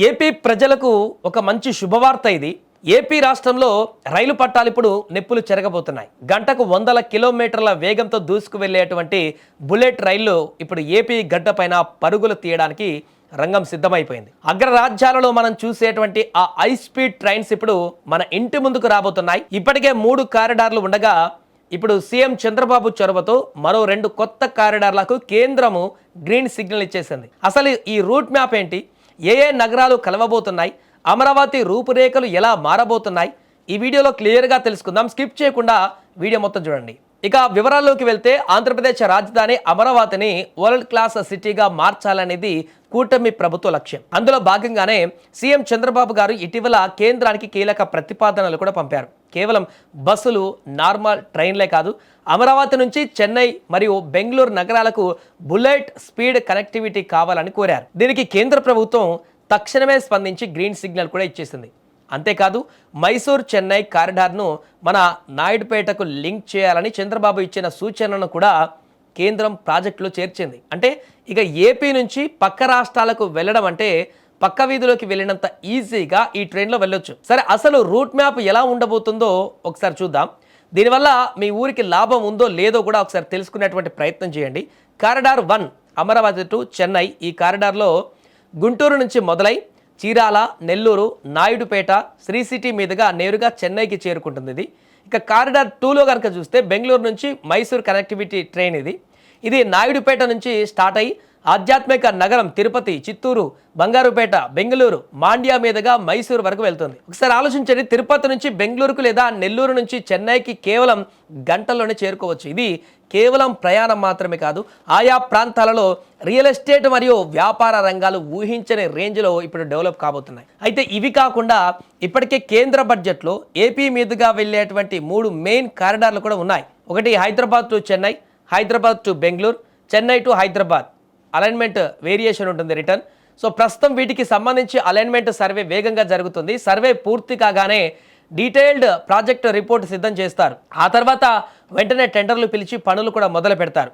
AP ప్రజలకు ఒక మంచి శుభవార్త ఇది. ఏపీ రాష్ట్రంలో రైలు పట్టాలు ఇప్పుడు నిప్పులు చెరగబోతున్నాయి. గంటకు 100 కిలోమీటర్ల వేగంతో దూసుకు వెళ్లేటువంటి బుల్లెట్ రైళ్లు ఇప్పుడు ఏపీ గడ్డపైన పరుగులు తీయడానికి రంగం సిద్ధమైపోయింది. అగ్రరాజ్యాలలో మనం చూసేటువంటి ఆ హై స్పీడ్ ట్రైన్స్ ఇప్పుడు మన ఇంటి ముందుకు రాబోతున్నాయి. ఇప్పటికే 3 కారిడార్లు ఉండగా ఇప్పుడు సీఎం చంద్రబాబు చొరవతో మరో 2 కొత్త కారిడార్లకు కేంద్రము గ్రీన్ సిగ్నల్ ఇచ్చేసింది. అసలు ఈ రూట్ మ్యాప్ ఏంటి, ఏ నగరాలు కలవబోతున్నాయి, అమరావతి రూపురేఖలు ఎలా మారబోతున్నాయి, ఈ వీడియోలో క్లియర్గా తెలుసుకుందాం. స్కిప్ చేయకుండా వీడియో మొత్తం చూడండి. ఇక వివరాల్లోకి వెళ్తే ఆంధ్రప్రదేశ్ రాజధాని అమరావతిని వరల్డ్ క్లాస్ సిటీగా మార్చాలనేది కూటమి ప్రభుత్వ లక్ష్యం. అందులో భాగంగానే సీఎం చంద్రబాబు గారు ఇటీవల కేంద్రానికి కీలక ప్రతిపాదనలు కూడా పంపారు. కేవలం బస్సులు, నార్మల్ ట్రైన్లే కాదు, అమరావతి నుంచి చెన్నై మరియు బెంగళూరు నగరాలకు బుల్లెట్ స్పీడ్ కనెక్టివిటీ కావాలని కోరారు. దీనికి కేంద్ర ప్రభుత్వం తక్షణమే స్పందించి గ్రీన్ సిగ్నల్ కూడా ఇచ్చేసింది. అంతేకాదు మైసూర్ చెన్నై కారిడార్ను మన నాయుడుపేటకు లింక్ చేయాలని చంద్రబాబు ఇచ్చిన సూచనను కూడా కేంద్రం ప్రాజెక్టులో చేర్చింది. అంటే ఇక ఏపీ నుంచి పక్క రాష్ట్రాలకు వెళ్ళడం అంటే పక్క వీధిలోకి వెళ్ళినంత ఈజీగా ఈ ట్రైన్లో వెళ్ళొచ్చు. సరే, అసలు రూట్ మ్యాప్ ఎలా ఉండబోతుందో ఒకసారి చూద్దాం. దీనివల్ల మీ ఊరికి లాభం ఉందో లేదో కూడా ఒకసారి తెలుసుకునేటువంటి ప్రయత్నం చేయండి. Corridor 1 Amaravati to Chennai. ఈ కారిడార్లో గుంటూరు నుంచి మొదలై చీరాల, నెల్లూరు, నాయుడుపేట, శ్రీ సిటీ మీదుగా నేరుగా చెన్నైకి చేరుకుంటుంది ఇది. ఇక కారిడార్ 2లో కనుక చూస్తే బెంగళూరు నుంచి మైసూర్ కనెక్టివిటీ ట్రైన్ ఇది నాయుడుపేట నుంచి స్టార్ట్ అయ్యి ఆధ్యాత్మిక నగరం తిరుపతి, చిత్తూరు, బంగారుపేట, బెంగళూరు, మాండ్యా మీదుగా మైసూరు వరకు వెళ్తుంది. ఒకసారి ఆలోచించండి, తిరుపతి నుంచి బెంగళూరుకు లేదా నెల్లూరు నుంచి చెన్నైకి కేవలం గంటల్లోనే చేరుకోవచ్చు. ఇది కేవలం ప్రయాణం మాత్రమే కాదు, ఆయా ప్రాంతాలలో రియల్ ఎస్టేట్ మరియు వ్యాపార రంగాలు ఊహించని రేంజ్లో ఇప్పుడు డెవలప్ కాబోతున్నాయి. అయితే ఇవి కాకుండా ఇప్పటికే కేంద్ర బడ్జెట్లో ఏపీ మీదుగా వెళ్ళేటువంటి 3 మెయిన్ కారిడార్లు కూడా ఉన్నాయి. ఒకటి Hyderabad to Chennai, Hyderabad to Bengaluru, Chennai to Hyderabad. Alignment variation ఉంటుంది, రిటర్న్. సో ప్రస్తుతం వీటికి సంబంధించి అలైన్మెంట్ సర్వే వేగంగా జరుగుతుంది. సర్వే పూర్తి కాగానే డీటెయిల్డ్ ప్రాజెక్ట్ రిపోర్ట్ సిద్ధం చేస్తారు. ఆ తర్వాత వెంటనే టెండర్లు పిలిచి పనులు కూడా మొదలు పెడతారు.